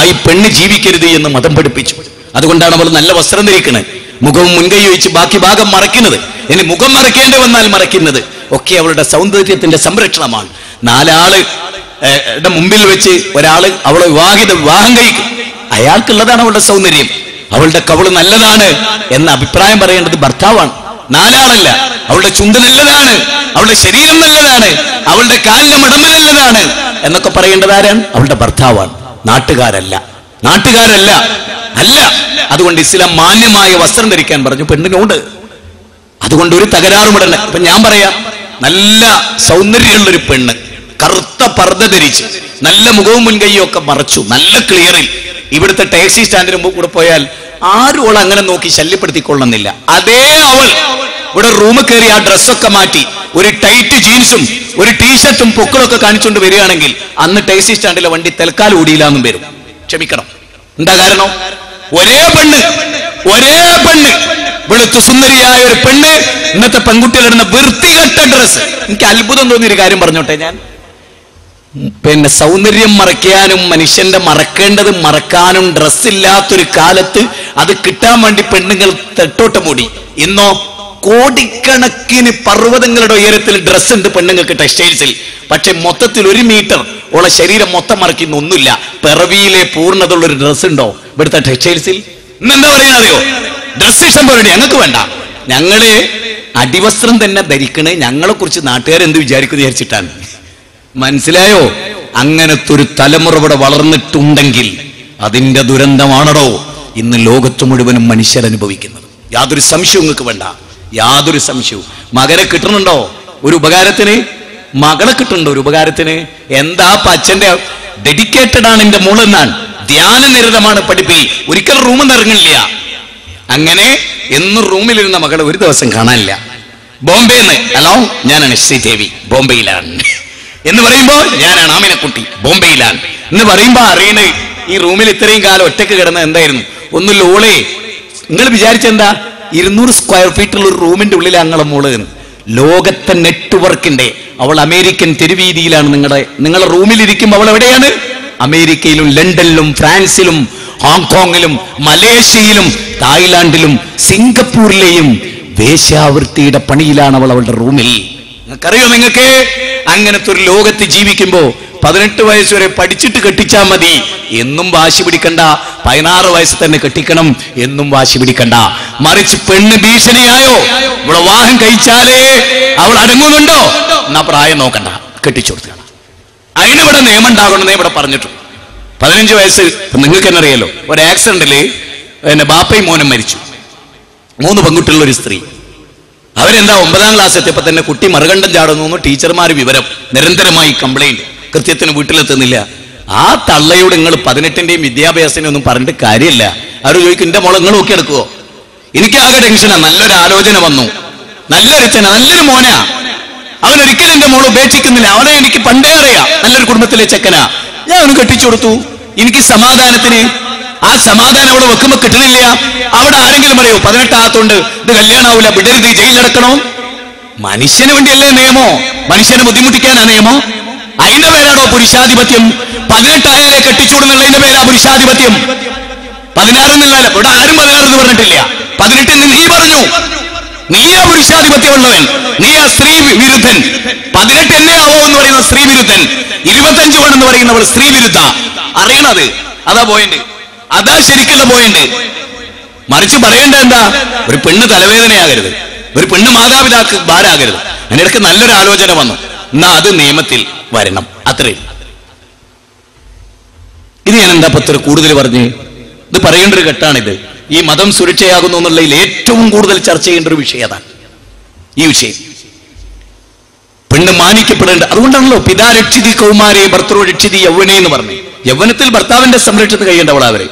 ആയി പെണ്ണ് ജീവിക്കരുത് എന്ന് മതം പഠിപ്പിച്ചു. അതുകൊണ്ടാണ് അവൾ നല്ല വസ്ത്രം ധരിക്കുന്നത്, മുഖവും മുൻകൈ വെച്ച് ബാക്കി ഭാഗം മറയ്ക്കുന്നത്. ഇനി മുഖം മറയ്ക്കേണ്ടി വന്നാൽ മറയ്ക്കുന്നത് ഒക്കെ അവളുടെ സൗന്ദര്യത്തിന്റെ സംരക്ഷണമാണ്. 4 ആളുടെ മുമ്പിൽ വെച്ച് ഒരാള് അവളെ വിവാഹം കഴിക്കും. അയാൾക്കുള്ളതാണ് അവളുടെ സൗന്ദര്യം. അവളുടെ കവള് നല്ലതാണ് എന്ന അഭിപ്രായം പറയേണ്ടത് ഭർത്താവാണ്, 4 ആളല്ല. അവളുടെ ചുണ്ട് നല്ലതാണ്, അവളുടെ ശരീരം നല്ലതാണ്, അവളുടെ കാലിന്റെ മടമ്പ് നല്ലതാണ് എന്നൊക്കെ പറയേണ്ടത് ആരാണ്? അവളുടെ ഭർത്താവാണ്, നാട്ടുകാരല്ല. അല്ല. അതുകൊണ്ട് ഇസ്ലാം മാന്യമായ വസ്ത്രം ധരിക്കാൻ പറഞ്ഞു പെണ്ണിനോട്. അതുകൊണ്ട് ഒരു തകരാറുമിടണ്ട. ഇപ്പൊ ഞാൻ പറയാം, നല്ല സൗന്ദര്യമുള്ളൊരു പെണ്ണ് കറുത്ത പർദ്ദ ധരിച്ച് നല്ല മുഖവും മുൻകൈയും ഒക്കെ മറച്ചു, നല്ല ക്ലിയറിൽ ഇവിടുത്തെ ടാക്സി സ്റ്റാൻഡിന് മുമ്പ് കൂടെ പോയാൽ ആരും അവൾ അങ്ങനെ നോക്കി ശല്യപ്പെടുത്തിക്കൊള്ളുന്നില്ല. അതേ അവൾ ഇവിടെ റൂമിൽ കയറി ആ ഡ്രസ്സൊക്കെ മാറ്റി ഒരു ടൈറ്റ് ജീൻസും ഒരു ടീഷർട്ടും പൊക്കളൊക്കെ കാണിച്ചുകൊണ്ട് വരികയാണെങ്കിൽ അന്ന് ടാക്സി സ്റ്റാൻഡിലെ വണ്ടി തൽക്കാലം ഓടിയില്ലാന്നും വരും. ക്ഷമിക്കണം. എന്താ കാരണം? ഒരേ പെണ്ണ് വെളുത്തു സുന്ദരിയായ ഒരു പെണ്ണ് ഇന്നത്തെ പെൺകുട്ടികളിടുന്ന വൃത്തികെട്ട ഡ്രസ്സ്. എനിക്ക് അത്ഭുതം തോന്നിയൊരു കാര്യം പറഞ്ഞോട്ടെ ഞാൻ. പിന്നെ സൗന്ദര്യം മറയ്ക്കാനും മനുഷ്യന്റെ മറക്കേണ്ടത് മറക്കാനും ഡ്രസ്സില്ലാത്തൊരു കാലത്ത് അത് കിട്ടാൻ വേണ്ടി പെണ്ണുങ്ങൾ തെട്ടോട്ടം മൂടി. ഇന്നോ കോടിക്കണക്കിന് പർവ്വതങ്ങളുടെ ഉയരത്തിൽ ഡ്രസ്സ് ഉണ്ട് പെണ്ണുങ്ങൾക്ക് ടെക്സ്റ്റൈൽസിൽ. പക്ഷെ മൊത്തത്തിൽ 1 മീറ്റർ ഉള്ള ശരീരം മൊത്തം മറയ്ക്കുന്ന ഒന്നുമില്ല. പിറവിയിലെ പൂർണ്ണതയുള്ളൊരു ഡ്രസ്സ് ഉണ്ടോ ഇവിടുത്തെ ടെക്സ്റ്റൈൽസിൽ? ഇന്നെന്താ പറയുക അറിയോ? ഡ്രസ്സ് ഇഷ്ടം പോലെ ഞങ്ങൾക്ക് വേണ്ട, ഞങ്ങള് അടിവസ്ത്രം തന്നെ ധരിക്കണേ, ഞങ്ങളെ കുറിച്ച് നാട്ടുകാരെന്ത് വിചാരിക്കുന്നു വിചാരിച്ചിട്ടാണ്. മനസ്സിലായോ? അങ്ങനത്തെ ഒരു തലമുറ ഇവിടെ വളർന്നിട്ടുണ്ടെങ്കിൽ അതിന്റെ ദുരന്തമാണോ ഇന്ന് ലോകത്ത് മുഴുവനും മനുഷ്യരനുഭവിക്കുന്നത്? യാതൊരു സംശയവും നിങ്ങൾക്ക് വേണ്ട, യാതൊരു സംശയവും. മകനെ കിട്ടുന്നുണ്ടോ ഒരു ഉപകാരത്തിന്? മകളെ കിട്ടുന്നുണ്ടോ ഒരു ഉപകാരത്തിന്? എന്താ അച്ഛന്റെ ഡെഡിക്കേറ്റഡ് ആണ് എന്റെ മോളെന്നാണ്, ധ്യാനനിരതമാണ്, പഠിപ്പി, ഒരിക്കൽ റൂമിൽ നിന്ന് ഇറങ്ങില്ല. അങ്ങനെ എന്നും റൂമിലിരുന്ന മകളെ ഒരു ദിവസം കാണാനില്ല. ബോംബെന്ന്, ഹലോ ഞാനാണ് ശ്രീദേവി, ബോംബെയിലാണ് എന്ന് പറയുമ്പോ ഞാനാണ് ആമിനക്കുട്ടി, ബോംബെയിലാണ് എന്ന് പറയുമ്പോ അറിയണേ ഈ റൂമിൽ ഇത്രയും കാലം ഒറ്റക്ക് കിടന്ന എന്തായിരുന്നു? ഒന്നുമില്ല. ഓളെ നിങ്ങൾ വിചാരിച്ചെന്താ 200 സ്ക്വയർ ഫീറ്റുള്ള ഒരു റൂമിന്റെ ഉള്ളിൽ ഞങ്ങളെ മോള്. ലോകത്തെ നെറ്റ്വർക്കിന്റെ അവൾ അമേരിക്കൻ തെരുവീതിയിലാണ്. നിങ്ങളുടെ റൂമിലിരിക്കുമ്പോൾ അവൾ എവിടെയാണ്? അമേരിക്കയിലും ലണ്ടനിലും ഫ്രാൻസിലും ഹോങ്കോങ്ങിലും മലേഷ്യയിലും തായ്ലാന്റിലും സിംഗപ്പൂരിലെയും വേശ്യാവൃത്തിയുടെ പണിയിലാണ് അവൾ അവളുടെ റൂമിൽ. നിങ്ങൾക്കറിയോ? നിങ്ങൾക്ക് അങ്ങനത്തെ ഒരു ലോകത്ത് ജീവിക്കുമ്പോ 18 വയസ്സ് വരെ പഠിച്ചിട്ട് കെട്ടിച്ചാ മതി എന്നും വാശി പിടിക്കണ്ട. 16 വയസ്സ് തന്നെ കെട്ടിക്കണം എന്നും വാശി പിടിക്കണ്ട. മറിച്ച് പെണ്ണ് ഭീഷണിയായോ ഇവിടെ വിവാഹം കഴിച്ചാലേ അവൾ അടങ്ങുന്നുണ്ടോ എന്നാ പ്രായം നോക്കണ്ട, കെട്ടിച്ചു കൊടുക്കണം. അതിനിവിടെ നിയമം ഉണ്ടാകണമെന്നേ ഇവിടെ പറഞ്ഞിട്ടുണ്ട്. 15 വയസ്സ് നിങ്ങൾക്ക് തന്നെ അറിയാലോ, ഒരു ആക്സിഡന്റില് ബാപ്പയും മോനും മരിച്ചു. 3 പെൺകുട്ടികളുള്ള ഒരു സ്ത്രീ. അവരെന്താ 9ാം ക്ലാസ് എത്തിയപ്പോ തന്നെ കുട്ടി മറുകണ്ഠം ചാടുന്നു. ടീച്ചർമാർ വിവരം, നിരന്തരമായി കംപ്ലൈന്റ്, കൃത്യത്തിന് വീട്ടിലെത്തുന്നില്ല. ആ തള്ളയോട് നിങ്ങൾ 18ന്റെയും വിദ്യാഭ്യാസത്തിനും ഒന്നും പറഞ്ഞിട്ട് കാര്യമില്ല. അവർ ചോദിക്കും, എന്റെ മോളെ നിങ്ങൾ നോക്കി എടുക്കുവോ? എനിക്കാകെ ടെൻഷനാ. നല്ലൊരു ആലോചന വന്നു, നല്ലൊരു മോനാ, അവനൊരിക്കലും എന്റെ മോള് ഉപേക്ഷിക്കുന്നില്ല, അവനെ എനിക്ക് പണ്ടേ അറിയാം, നല്ലൊരു കുടുംബത്തിലെ ചെക്കനാ. ഞാൻ അവന് കെട്ടിച്ചു കൊടുത്തു. എനിക്ക് സമാധാനത്തിന്. ആ സമാധാനം അവിടെ വെക്കുമ്പോ കിട്ടണില്ല. അവിടെ ആരെങ്കിലും പറയോ 18 ആകത്തോണ്ട് ഇത് കല്യാണാവൂല, വിടരുത്, ജയിലിലടക്കണോ? മനുഷ്യന് വേണ്ടിയല്ലേ നിയമോ? മനുഷ്യനെ ബുദ്ധിമുട്ടിക്കാനാ നിയമോ? അതിന്റെ പേരാണോ പുരുഷാധിപത്യം? 18 ആയാലേ കെട്ടിച്ചൂടുന്നുള്ളതിന്റെ പേരാ പുരുഷാധിപത്യം. 16 എന്നില്ല, ഇവിടെ ആരും 16 എന്ന് പറഞ്ഞിട്ടില്ല. 18 നീ പറഞ്ഞു. നീയാ പുരുഷാധിപത്യമുള്ളവൻ, നീയാ സ്ത്രീ വിരുദ്ധൻ. 18 എന്നെ ആവോ എന്ന് പറയുന്ന സ്ത്രീ വിരുദ്ധൻ, 25 വേണമെന്ന് പറയുന്നവൾ സ്ത്രീ വിരുദ്ധ. അറിയണത് അതാ പോയിന്റ്, അതാ ശരിക്കുള്ള പോയിന്റ്. മറിച്ച് പറയേണ്ട എന്താ? ഒരു പെണ്ണ് തലവേദനയാകരുത്, ഒരു പെണ്ണ് മാതാപിതാക്കൾ ഭാരാകരുത്. അതിനിടയ്ക്ക് നല്ലൊരു ആലോചന വന്നു, എന്നാ അത് നിയമത്തിൽ വരണം, അത്രയും. ഇത് ഞാൻ എന്താ പത്ര കൂടുതൽ പറഞ്ഞ്? ഇത് പറയേണ്ട ഒരു ഘട്ടമാണിത്. ഈ മതം സുരക്ഷയാകുന്നു എന്നുള്ളതിൽ ഏറ്റവും കൂടുതൽ ചർച്ച ചെയ്യേണ്ട ഒരു വിഷയം അതാണ് ഈ വിഷയം. പെണ്ണ് മാനിക്കപ്പെടേണ്ട. അതുകൊണ്ടാണല്ലോ പിതാ രക്ഷിതി കൗമാരെ ഭർത്തൃ രക്ഷിതി യൗവനെ എന്ന് പറഞ്ഞു. യൗവനത്തിൽ ഭർത്താവിന്റെ സംരക്ഷണത്തിൽ കഴിയേണ്ടവളാവരെ.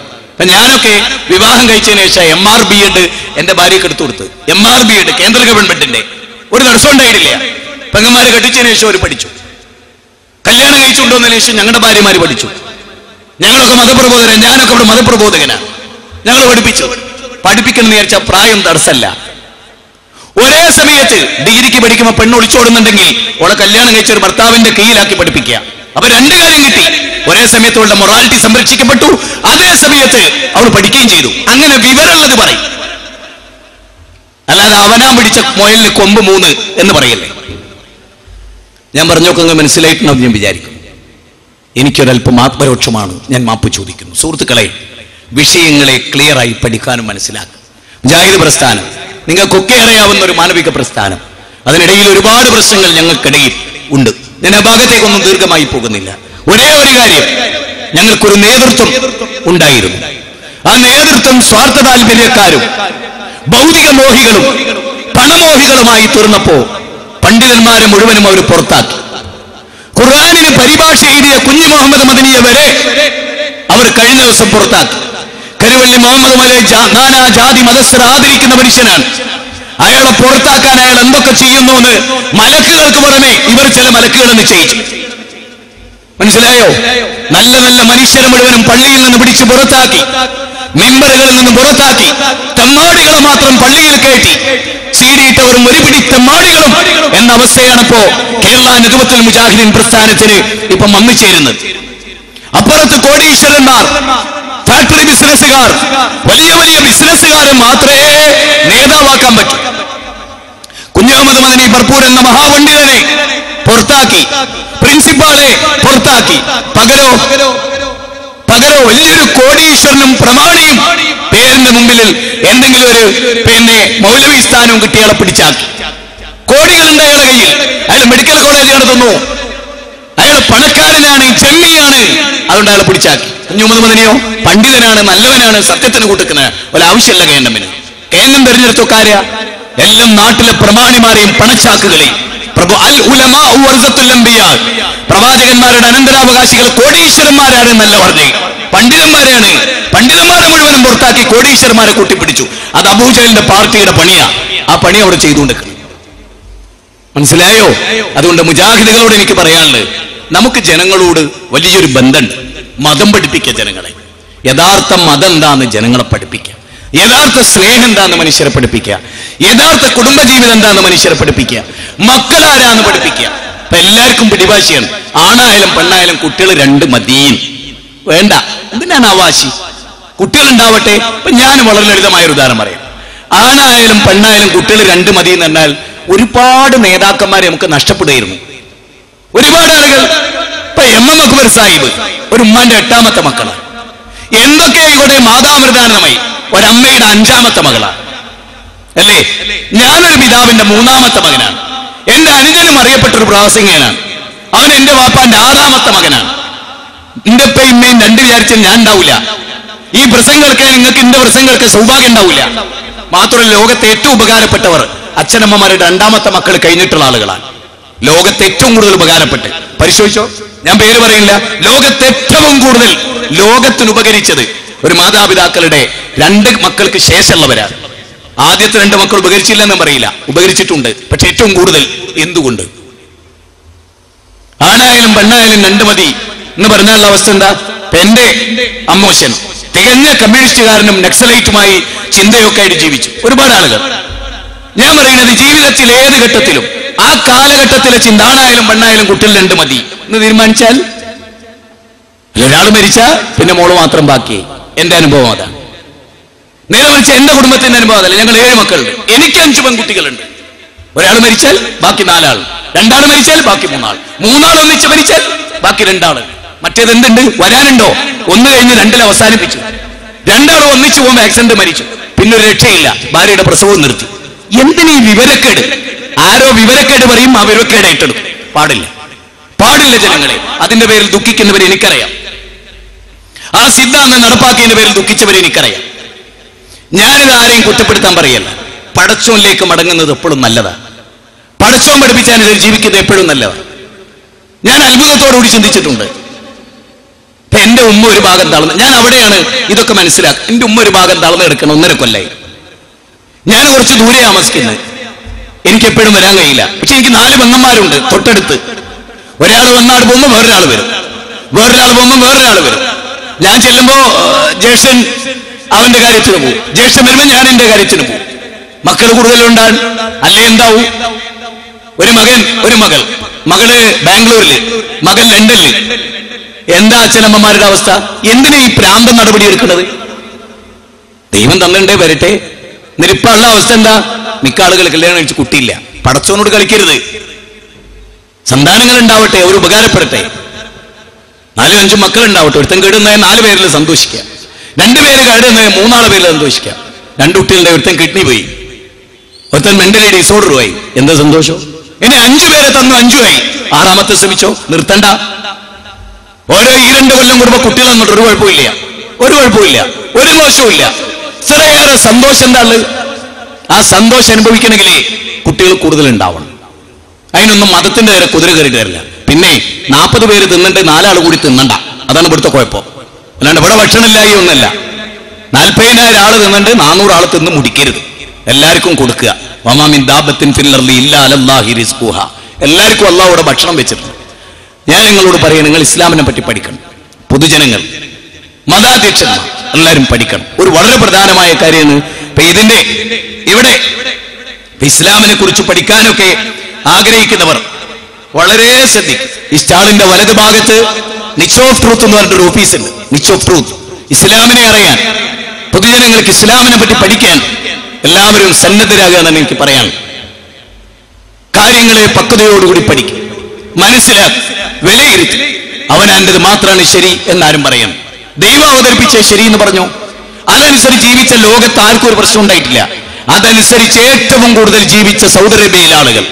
ഞാനൊക്കെ വിവാഹം കഴിച്ചതിന് ശേഷം MRBEd എന്റെ ഭാര്യക്ക് എടുത്തു കൊടുത്ത്. MRBEd കേന്ദ്ര ഗവൺമെന്റിന്റെ ഒരു തടസ്സം ഉണ്ടായിട്ടില്ല. പെങ്ങന്മാര് കെട്ടിച്ചതിന് ശേഷം അവർ പഠിച്ചു. കല്യാണം കഴിച്ചുകൊണ്ടുവന്നതിന് ശേഷം ഞങ്ങളുടെ ഭാര്യമാര് പഠിച്ചു. ഞങ്ങളൊക്കെ മതപ്രബോധകൻ, ഞാനൊക്കെ ഇവിടെ മതപ്രബോധകനാണ്. ഞങ്ങൾ പഠിപ്പിച്ചു. പഠിപ്പിക്കണം എന്ന് വിചാരിച്ച പ്രായം തടസ്സമല്ല. ഒരേ സമയത്ത് ഡിഗ്രിക്ക് പഠിക്കുമ്പോൾ പെണ്ണ് ഒളിച്ചോടുന്നുണ്ടെങ്കിൽ അവളെ കല്യാണം കഴിച്ച ഒരു ഭർത്താവിന്റെ കീഴിലാക്കി പഠിപ്പിക്കുക. അപ്പൊ 2 കാര്യം കിട്ടി. ഒരേ സമയത്ത് അവളുടെ മൊറാലിറ്റി സംരക്ഷിക്കപ്പെട്ടു, അതേ സമയത്ത് അവൾ പഠിക്കുകയും ചെയ്തു. അങ്ങനെ വിവരമുള്ളത് പറയും, അല്ലാതെ അവനാൻ പിടിച്ച മുയലിന് കൊമ്പ് 3 എന്ന് പറയല്ലേ. ഞാൻ പറഞ്ഞൊക്കെ മനസ്സിലായിട്ടുണ്ടാവും ഞാൻ വിചാരിക്കും. എനിക്കൊരല്പം ആത്മരോക്ഷമാണ്, ഞാൻ മാപ്പ് ചോദിക്കുന്നു. സുഹൃത്തുക്കളെ, വിഷയങ്ങളെ ക്ലിയറായി പഠിക്കാനും മനസ്സിലാക്കും. മുജാഹിദ് പ്രസ്ഥാനം നിങ്ങൾക്കൊക്കെ അറിയാവുന്ന ഒരു മാനവിക പ്രസ്ഥാനം. അതിനിടയിൽ ഒരുപാട് പ്രശ്നങ്ങൾ ഞങ്ങൾക്കിടയിൽ ഉണ്ട്. ഞാൻ ആ ഭാഗത്തേക്കൊന്നും ദീർഘമായി പോകുന്നില്ല. ഒരേ ഒരു കാര്യം, ഞങ്ങൾക്കൊരു നേതൃത്വം ഉണ്ടായിരുന്നു. ആ നേതൃത്വം സ്വാർത്ഥ താല്പര്യക്കാരും ഭൗതിക മോഹികളും പണമോഹികളുമായി തീർന്നപ്പോ പണ്ഡിതന്മാരെ മുഴുവനും അവർ പുറത്താക്കി. ഖുർആനിന് പരിഭാഷ എഴുതിയ കുഞ്ഞു മുഹമ്മദ് മദനിയെ വരെ അവർ കഴിഞ്ഞ ദിവസം പുറത്താക്കി. കരുവള്ളി മുഹമ്മദ് മലെ നാനാ ജാതി മതസ്ഥർ ആദരിക്കുന്ന മനുഷ്യനാണ്. അയാളെ പുറത്താക്കാൻ അയാൾ എന്തൊക്കെ ചെയ്യുന്നു എന്ന് മലക്കുകൾക്ക് പുറമെ ഇവർ ചില മലക്കുകളെ നിശ്ചയിച്ചു. മനസ്സിലായോ? നല്ല നല്ല മനുഷ്യരെ മുഴുവനും പള്ളിയിൽ നിന്ന് പിടിച്ച് പുറത്താക്കി, മെമ്പറുകളിൽ നിന്ന് പുറത്താക്കി, തെമ്മാടികളെ മാത്രം പള്ളിയിൽ കയറ്റി. സീഡിയിട്ടവരും ഒരു പിടി തെമ്മാടികളും എന്ന അവസ്ഥയാണിപ്പോ കേരള നദുവത്തുൽ മുജാഹിദീൻ പ്രസ്ഥാനത്തിന് ഇപ്പം വന്നു ചേരുന്നത്. അപ്പുറത്ത് കോടീശ്വരന്മാർ, ഫാക്ടറി ബിസിനസ്സുകാർ, വലിയ വലിയ ബിസിനസ്സുകാരെ മാത്രമേ നേതാവാക്കാൻ പറ്റൂ. കുഞ്ഞഹമ്മദ് മദനി ബർപൂർ എന്ന മഹാപണ്ഡിതനെ പുറത്താക്കി, പ്രിൻസിപ്പാളെ പുറത്താക്കി. പകരോ വലിയൊരു കോടീശ്വരനും പ്രമാണിയും പേരിന്റെ മുമ്പിൽ എന്തെങ്കിലും ഒരു മൗലവി സ്ഥാനവും കിട്ടിയാളെ പിടിച്ചാക്കി. കോടികളുണ്ട് അയാളുടെ കയ്യിൽ. അയാൾ മെഡിക്കൽ കോളേജ് നടത്തുന്നു, അയാൾ പണക്കാരനാണ്, ജമ്മിയാണ്. അതുകൊണ്ട് അയാളെ പിടിച്ചാക്കി. കുഞ്ഞഹമ്മദ് മദനിയോ പണ്ഡിതനാണ്, നല്ലവനാണ്, സത്യത്തിന് കൂട്ടുക്കുന്ന ഒരു ആവശ്യമില്ല. കേന്ദ്രമിന് കേന്ദ്രം തെരഞ്ഞെടുത്തുകാര്യ എല്ലാം നാട്ടിലെ പ്രമാണിമാരെയും പണച്ചാക്കുകളെയും. പ്രവാചകന്മാരുടെ അനന്തരാവകാശികൾ കോടീശ്വരന്മാരാണെന്നല്ല പറഞ്ഞേ, പണ്ഡിതന്മാരെയാണ്. പണ്ഡിതന്മാരെ മുഴുവനും പുറത്താക്കി കോടീശ്വരന്മാരെ കൂട്ടിപ്പിടിച്ചു. അത് അബൂജഹലിന്റെ പാർട്ടിയുടെ പണിയാ. ആ പണി അവിടെ ചെയ്തുകൊണ്ടിരിക്കണം. മനസ്സിലായോ? അതുകൊണ്ട് മുജാഹിദുകളോട് എനിക്ക് പറയാനുള്ളത്, നമുക്ക് ജനങ്ങളോട് വലിയൊരു ബന്ധമുണ്ട്. മതം പഠിപ്പിക്കുക ജനങ്ങളെ. യഥാർത്ഥ മതം എന്താന്ന് ജനങ്ങളെ പഠിപ്പിക്കുക. യഥാർത്ഥ സ്നേഹം എന്താന്ന് മനുഷ്യരെ പഠിപ്പിക്കുക. യഥാർത്ഥ കുടുംബജീവിതം എന്താന്ന് മനുഷ്യരെ പഠിപ്പിക്കുക. മക്കളാരാന്ന് പഠിപ്പിക്കുക. ഇപ്പൊ എല്ലാവർക്കും പിടിവാശിയാണ്. ആണായാലും പെണ്ണായാലും കുട്ടികൾ 2 മതിയും വേണ്ട. എന്തിനാണ് ആ വാശി? കുട്ടികൾ ഉണ്ടാവട്ടെ. ഇപ്പൊ ഞാൻ വളരെ ലളിതമായ ഒരു ഉദാഹരണം പറയാം. ആണായാലും പെണ്ണായാലും കുട്ടികൾ 2 മതി എന്ന് പറഞ്ഞാൽ ഒരുപാട് നേതാക്കന്മാരെ നമുക്ക് നഷ്ടപ്പെടുകയായിരുന്നു. ഒരുപാട് ആളുകൾ. ഇപ്പൊ MM അക്ബർ സാഹിബ് ഒരു ഉമ്മാന്റെ 8ാമത്തെ മക്കളാണ്. എന്തൊക്കെ ഇവിടെ മാതാമൃതാനമായി ഒരമ്മയുടെ 5ാമത്തെ മകളാണ് അല്ലേ? ഞാനൊരു പിതാവിന്റെ 3ാമത്തെ മകനാണ്. എന്റെ അനുജനും അറിയപ്പെട്ട ഒരു പ്രാസംഗികനാണ്. അവൻ എന്റെ വാപ്പാന്റെ 6ാമത്തെ മകനാണ്. എന്റെ ഉപ്പയും ഉമ്മയും 2 വിചാരിച്ചാൽ ഞാൻ ഉണ്ടാവില്ല. ഈ പ്രസംഗങ്ങൾക്ക് നിങ്ങൾക്ക് എന്റെ പ്രസംഗങ്ങൾക്ക് സൗഭാഗ്യം ഉണ്ടാവില്ല. മാത്രമല്ല, ലോകത്തെ ഏറ്റവും ഉപകാരപ്പെട്ടവർ അച്ഛനമ്മമാരുടെ 2ാമത്തെ മക്കൾ കഴിഞ്ഞിട്ടുള്ള ആളുകളാണ്. ലോകത്തെ ഏറ്റവും കൂടുതൽ ഉപകാരപ്പെട്ട് പരിശോധിച്ചോ, ഞാൻ പേര് പറയില്ല. ലോകത്തെ ഏറ്റവും കൂടുതൽ ലോകത്തിന് ഉപകരിച്ചത് ഒരു മാതാപിതാക്കളുടെ 2 മക്കൾക്ക് ശേഷമുള്ളവരാണ്. ആദ്യത്തെ 2 മക്കൾ ഉപകരിച്ചില്ലെന്നും പറയില്ല, ഉപകരിച്ചിട്ടുണ്ട്. പക്ഷെ ഏറ്റവും കൂടുതൽ എന്തുകൊണ്ട്? ആണായാലും പെണ്ണായാലും 2 മതി. എന്ന് പറഞ്ഞാലുള്ള അവസ്ഥ എന്താ? എന്റെ അമ്മോശൻ തികഞ്ഞ കമ്മ്യൂണിസ്റ്റുകാരനും നക്സലൈറ്റുമായി ചിന്തയൊക്കെ ആയിട്ട് ജീവിച്ചു ഒരുപാട് ആളുകൾ. ഞാൻ പറയുന്നത് ജീവിതത്തിൽ ഏത് ഘട്ടത്തിലും ആ കാലഘട്ടത്തിലെ ചിന്ത ആണായാലും പെണ്ണായാലും കുട്ടികൾ രണ്ട് മതി എന്ന് തീരുമാനിച്ചാൽ, ഒരാൾ മരിച്ചാൽ പിന്നെ മോള് മാത്രം ബാക്കി. എന്റെ അനുഭവം അതാണ്. നേരെ മറിച്ച് എന്റെ കുടുംബത്തിന്റെ അനുഭവം അതല്ല. ഞങ്ങൾ 7 മക്കളുണ്ട്. എനിക്ക് 5 പെൺകുട്ടികളുണ്ട്. ഒരാൾ മരിച്ചാൽ ബാക്കി 4 ആൾ, 2 ആൾ മരിച്ചാൽ ബാക്കി 3 ആൾ, 3 ആൾ ഒന്നിച്ച് മരിച്ചാൽ ബാക്കി 2 ആൾ. മറ്റേത് എന്തുണ്ട്? വരാനുണ്ടോ? 1 കഴിഞ്ഞ് 2-ൽ അവസാനിപ്പിച്ചു. 2 ആൾ ഒന്നിച്ചു പോകുമ്പോൾ ആക്സിഡന്റ് മരിച്ചു. പിന്നെ ഒരു രക്ഷയില്ല, ഭാര്യയുടെ പ്രസവവും നിർത്തി. എന്തിനീ വിവരക്കേട്? ആരോ വിവരക്കേട് പറയും, ആ വിവരക്കേട് ഏറ്റെടുക്കും. പാടില്ല, പാടില്ല ജനങ്ങളെ. അതിന്റെ പേരിൽ ദുഃഖിക്കുന്നവരെ എനിക്കറിയാം. ആ സിദ്ധാന്തം നടപ്പാക്കിയതിന്റെ പേരിൽ ദുഃഖിച്ചവരെ എനിക്കറിയാം. ഞാനിത് ആരെയും കുറ്റപ്പെടുത്താൻ പറയല്ല. പടച്ചോനിലേക്ക് മടങ്ങുന്നത് എപ്പോഴും നല്ലതാണ്. പടച്ചോൻ പഠിപ്പിച്ചാൽ ജീവിക്കുന്നത് എപ്പോഴും നല്ലതാണ്. ഞാൻ അത്ഭുതത്തോടുകൂടി ചിന്തിച്ചിട്ടുണ്ട്. എന്റെ ഉമ്മ ഒരു ഭാഗം തളർന്ന്, ഞാൻ അവിടെയാണ് ഇതൊക്കെ മനസ്സിലാക്കുക. എന്റെ ഉമ്മ ഒരു ഭാഗം തളർന്ന് എടുക്കണം. 1.5 കൊല്ലായി. ഞാൻ കുറച്ച് ദൂരെ താമസിക്കുന്നത്. എനിക്ക് എപ്പോഴും വരാൻ കഴിയില്ല. പക്ഷെ എനിക്ക് 4 പെങ്ങന്മാരുണ്ട് തൊട്ടടുത്ത്. ഒരാൾ വന്നാട് പോകുമ്പോൾ വേറൊരാൾ വരും, വേറൊരാൾ പോകുമ്പോൾ വേറൊരാൾ വരും. ഞാൻ ചെല്ലുമ്പോ ജ്യേഷ്ഠൻ അവന്റെ കാര്യത്തിന് പോകും, ജ്യേഷ്ഠൻ വരുമ്പോൾ ഞാൻ എന്റെ കാര്യത്തിന് പോകും. മക്കൾ കൂടുതലുണ്ടാകും, അല്ലേ എന്താവും? ഒരു മകൻ ഒരു മകൾ, മകള് ബാംഗ്ലൂരില്, മകൻ ലണ്ടനില്. എന്താ അച്ഛനമ്മമാരുടെ അവസ്ഥ? എന്തിനാ ഈ പ്രാന്തം നടപടി എടുക്കുന്നത്? ദൈവം തന്നിട്ടേ വരട്ടെ. നിരിപ്പുള്ള അവസ്ഥ എന്താ? മിക്ക ആളുകൾ കല്യാണം കഴിച്ച് കുട്ടിയില്ല. പടച്ചോനോട് കളിക്കരുത്. സന്താനങ്ങൾ ഉണ്ടാവട്ടെ, അവർ ഉപകാരപ്പെടട്ടെ. 4-5 മക്കൾ ഉണ്ടാവട്ടെ. ഒരുത്തൻ കേടുന്നായ 4 പേരിൽ സന്തോഷിക്കാം. 2 പേര് കേടുന്നായ 3 ആളെ പേരിൽ സന്തോഷിക്കാം. 2 കുട്ടികളുടെ ഒരുത്തൻ കിഡ്നി പോയി, ഒരുത്തൻ മെന്റലി ഡിസോർഡർ ആയി. എന്താ സന്തോഷം? ഇനി 5 പേരെ തന്നു, 5 ആയി. 6ാമത്തെ ശ്രമിച്ചോ? നിർത്തണ്ട. ഓരോ 2 കൊല്ലം കൂടുമ്പോ കുട്ടികൾ തന്നിട്ട് ഒരു കുഴപ്പമില്ല, ഒരു കുഴപ്പമില്ല, ഒരു മോശവും. ഇത്രയേറെ സന്തോഷം എന്താ ഉള്ളത്? ആ സന്തോഷം അനുഭവിക്കണമെങ്കിൽ കുട്ടികൾ കൂടുതൽ ഉണ്ടാവണം. അതിനൊന്നും മതത്തിന്റെ നേരെ കുതിര കയറിയിട്ട് വരില്ല. പിന്നെ 40 പേര് തിന്നിട്ട് 4 ആൾ കൂടി തിന്നണ്ട. അതാണ് ഇവിടുത്തെ കുഴപ്പം. അല്ലാണ്ട് ഇവിടെ ഭക്ഷണമില്ലായി ഒന്നല്ല. 40,000 ആള് തിന്നിട്ട് 400 ആൾ തിന്ന് മുടിക്കരുത്. എല്ലാവർക്കും കൊടുക്കുക. എല്ലാവർക്കും അല്ലാഹുവിടെ ഭക്ഷണം വെച്ചിട്ടുണ്ട്. ഞാൻ നിങ്ങളോട് പറയാം, നിങ്ങൾ ഇസ്ലാമിനെ പറ്റി പഠിക്കണം. പൊതുജനങ്ങൾ, മതാധ്യക്ഷന്മാർ എല്ലാവരും പഠിക്കണം. ഒരു വളരെ പ്രധാനമായ കാര്യമാണ് ഇതിന്റെ ഇവിടെ ഇസ്ലാമിനെ കുറിച്ച് പഠിക്കാനൊക്കെ ആഗ്രഹിക്കുന്നവർ വളരെ ശ്രദ്ധിക്കും. ഈ സ്റ്റാളിന്റെ വലതു ഭാഗത്ത് നിച്ച് ഓഫ് ട്രൂത്ത് എന്ന് പറഞ്ഞൊരു ഓഫീസുണ്ട്. Niche of truth. ഇസ്ലാമിനെ അറിയാൻ, പൊതുജനങ്ങൾക്ക് ഇസ്ലാമിനെ പറ്റി പഠിക്കാൻ എല്ലാവരും സന്നദ്ധരാകുക എന്നാണ് എനിക്ക് പറയാൻ. കാര്യങ്ങളെ പക്വതയോടുകൂടി പഠിക്കും, മനസ്സിലാക്കും, വിലയിരുത്തി. അവനൻ്റെത് മാത്രമാണ് ശരി എന്നാരും പറയാം. ദൈവം അവതരിപ്പിച്ച ശരി എന്ന് പറഞ്ഞു, അതനുസരിച്ച് ജീവിച്ച ലോകത്ത് ആർക്കും ഒരു പ്രശ്നം ഉണ്ടായിട്ടില്ല. അതനുസരിച്ച് ഏറ്റവും കൂടുതൽ ജീവിച്ച സൗദി അറേബ്യയിലെ ആളുകൾ,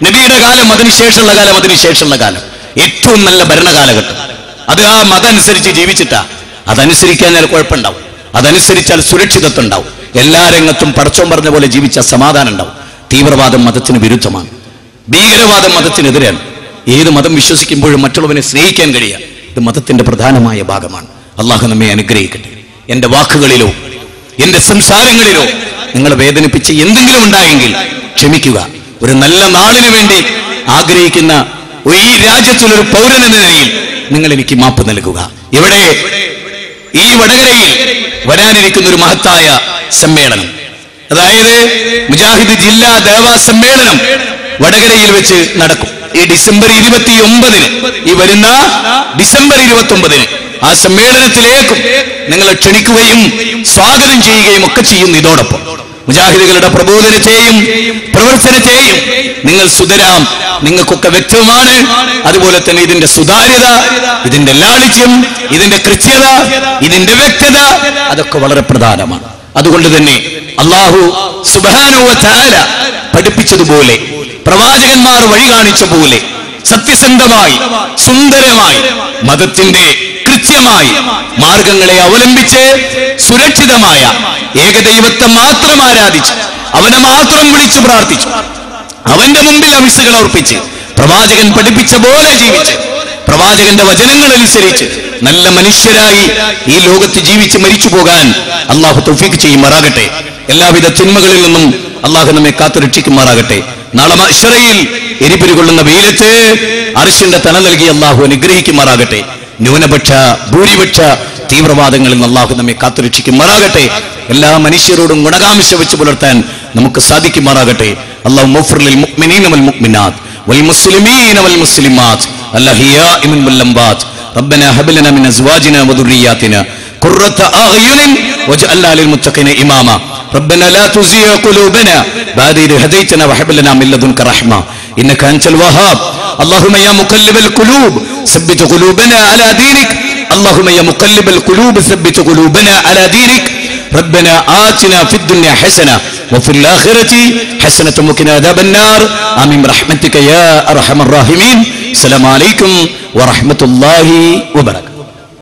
നബിയുടെ കാലം, അതിനുശേഷമുള്ള കാലം, അതിനുശേഷമുള്ള കാലം, ഏറ്റവും നല്ല ഭരണകാലഘട്ടം. അത് ആ മതം അനുസരിച്ച് ജീവിച്ചിട്ടാ. അതനുസരിക്കാൻ കുഴപ്പമുണ്ടാവും, അതനുസരിച്ചാൽ സുരക്ഷിതത്വം ഉണ്ടാവും. എല്ലാ രംഗത്തും പടച്ചോൻ പറഞ്ഞ പോലെ ജീവിച്ച സമാധാനം ഉണ്ടാവും. തീവ്രവാദം മതത്തിന് വിരുദ്ധമാണ്, ഭീകരവാദം മതത്തിനെതിരാണ്. ഏത് മതം വിശ്വസിക്കുമ്പോഴും മറ്റുള്ളവനെ സ്നേഹിക്കാൻ കഴിയുക, ഇത് മതത്തിന്റെ പ്രധാനമായ ഭാഗമാണ്. അള്ളാഹു നമ്മെ അനുഗ്രഹിക്കട്ടെ. എന്റെ വാക്കുകളിലോ എന്റെ സംസാരങ്ങളിലോ നിങ്ങളെ വേദനിപ്പിച്ച് എന്തെങ്കിലും ഉണ്ടായെങ്കിൽ ക്ഷമിക്കുക. ഒരു നല്ല നാളിന് വേണ്ടി ആഗ്രഹിക്കുന്ന ഈ രാജ്യത്തിലൊരു പൗരൻ എന്ന നിലയിൽ നിങ്ങൾ എനിക്ക് മാപ്പ് നൽകുക. ഇവിടെ ഈ വടകരയിൽ വരാനിരിക്കുന്ന ഒരു മഹത്തായ സമ്മേളനം, അതായത് മുജാഹിദ് ജില്ലാ ദേവാ സമ്മേളനം വടകരയിൽ വെച്ച് നടക്കും. ഈ ഡിസംബർ 29-ന്, ഈ വരുന്ന ഡിസംബർ 29-ന് ആ സമ്മേളനത്തിലേക്കും നിങ്ങളെ ക്ഷണിക്കുകയും സ്വാഗതം ചെയ്യുകയും ഒക്കെ ചെയ്യുന്നു. ഇതോടൊപ്പം മുജാഹിദുകളുടെ പ്രബോധനത്തെയും പ്രവർത്തനത്തെയും നിങ്ങൾ സുതരാം, നിങ്ങൾക്കൊക്കെ വ്യക്തമാണ്. അതുപോലെ തന്നെ ഇതിന്റെ സുതാര്യത, ഇതിന്റെ ലാളിത്യം, ഇതിന്റെ കൃത്യത, ഇതിന്റെ വ്യക്തത, അതൊക്കെ വളരെ പ്രധാനമാണ്. അതുകൊണ്ട് തന്നെ അല്ലാഹു സുബ്ഹാനഹു വ തആല പഠിപ്പിച്ചതുപോലെ, പ്രവാചകന്മാർ വഴി കാണിച്ച പോലെ സത്യസന്ധമായി സുന്ദരമായി മതത്തിന്റെ കൃത്യമായി മാർഗങ്ങളെ അവലംബിച്ച് സുരക്ഷിതമായ ഏകദൈവത്തെ മാത്രം ആരാധിച്ച് അവനെ മാത്രം വിളിച്ചു പ്രാർത്ഥിച്ചു അവന്റെ മുമ്പിൽ അവിസുകൾ അർപ്പിച്ച് പ്രവാചകൻ പഠിപ്പിച്ച പോലെ ജീവിച്ച് പ്രവാചകന്റെ വചനങ്ങൾ അനുസരിച്ച് നല്ല മനുഷ്യരായി ഈ ലോകത്ത് ജീവിച്ച് മരിച്ചു പോകാൻ അള്ളാഹു തൗഫീഖ് ചെയ്യുമാറാകട്ടെ. എല്ലാവിധ തിന്മകളിൽ നിന്നും അള്ളാഹു നമ്മെ കാത്തുരക്ഷിക്കുമാറാകട്ടെ. നാളെ മഹ്ശറയിൽ എരിപൊരി കൊള്ളുന്ന വെയിലത്ത് അർശിന്റെ തണൽ നൽകി അള്ളാഹു അനുഗ്രഹിക്കുമാറാകട്ടെ. ന്യൂനപക്ഷ ഭൂരിപക്ഷ തീവ്രവാദങ്ങളിൽ നിന്ന് അല്ലാഹു നമ്മെ കാത്തുരക്ഷിക്കുമാറാകട്ടെ. എല്ലാ മനുഷ്യരോടും ഗുണകാംക്ഷ വെച്ച് പുലർത്താൻ നമുക്ക് സാധിക്കുമാറാകട്ടെ. അല്ലാഹു മഗ്ഫിർ ലിൽ മുഅ്മിനീന വൽ മുഅ്മിനാത്ത് വൽ മുസ്ലിമീന വൽ മുസ്ലിമാത്ത് അൽഹയാഇ മിൻൽ അംവാത്ത്. റബ്ബനാ ഹബ് ലനാ മിൻ അസ്വാജിനാ വദുർരിയ്യാതിനാ ഖുർറത അഅ്യുനിൻ വജ്അൽനാ ലിൽ മുത്തഖീന ഇമാമാ. റബ്ബനാ ലാ തുസിഗ ഖുലൂബനാ ബഅദ ഇദ് ഹദൈതനാ വഹബ് ലനാ മിൻ ലദുൻക റഹ്മ ഇന്നക അൻതൽ വഹാബ്. اللهم يا مقلب القلوب ثبت قلوبنا على دينك. اللهم يا مقلب القلوب ثبت قلوبنا على دينك. ربنا آتنا في الدنيا حسنة وفي الآخرة حسنة وقنا عذاب النار. آمين برحمتك يا أرحم الراحمين. السلام عليكم ورحمة الله وبركاته.